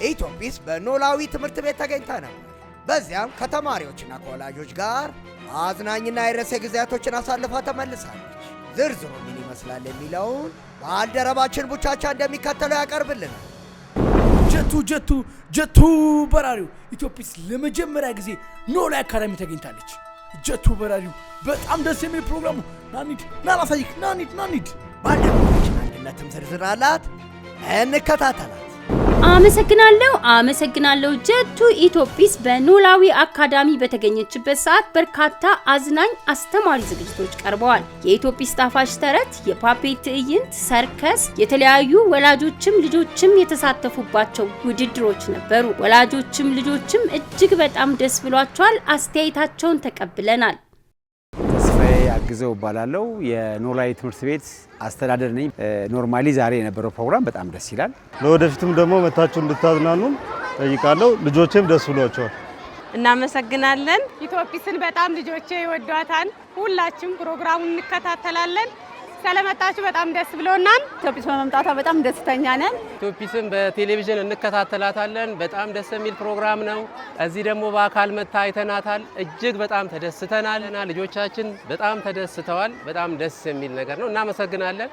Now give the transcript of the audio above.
ኢትዮጲስ በኖላዊ ትምህርት ቤት ተገኝታ ነበር። በዚያም ከተማሪዎችና ከወላጆች ጋር አዝናኝና የረሴ ጊዜያቶችን አሳልፋ ተመልሳለች። ዝርዝሩ ምን ይመስላል የሚለውን ባልደረባችን ቡቻቻ እንደሚከተለው ያቀርብልናል። ጀቱ በራሪው ኢትዮጲስ ለመጀመሪያ ጊዜ ኖላዊ አካዳሚ ተገኝታለች። ጀቱ በራሪው በጣም ደስ የሚል ፕሮግራሙ። ናላሳይክ ናኒድ ባልደረባችን አንድነትም ዝርዝር አላት፣ እንከታተላት። አመሰግናለሁ። ጀቱ ኢትዮጲስ በኖላዊ አካዳሚ በተገኘችበት ሰዓት በርካታ አዝናኝ አስተማሪ ዝግጅቶች ቀርበዋል። የኢትዮጲስ ጣፋጭ ተረት፣ የፓፔት ትዕይንት፣ ሰርከስ፣ የተለያዩ ወላጆችም ልጆችም የተሳተፉባቸው ውድድሮች ነበሩ። ወላጆችም ልጆችም እጅግ በጣም ደስ ብሏቸዋል። አስተያየታቸውን ተቀብለናል። አግዘው ባላለው የኖላዊ ትምህርት ቤት አስተዳደር ነኝ። ኖርማሊ ዛሬ የነበረው ፕሮግራም በጣም ደስ ይላል። ለወደፊትም ደግሞ መታችሁ እንድታዝናኑን ጠይቃለሁ። ልጆቼም ደስ ብሏቸዋል። እናመሰግናለን። ኢትዮጲስን በጣም ልጆቼ ይወዷታል። ሁላችንም ፕሮግራሙን እንከታተላለን። ስለመጣችሁ በጣም ደስ ብሎናል። ኢትዮጲስ በመምጣቷ በጣም ደስተኛ ነን። ኢትዮጲስን በቴሌቪዥን እንከታተላታለን። በጣም ደስ የሚል ፕሮግራም ነው። እዚህ ደግሞ በአካል መታ አይተናታል። እጅግ በጣም ተደስተናል። ልጆቻችን በጣም ተደስተዋል። በጣም ደስ የሚል ነገር ነው። እናመሰግናለን።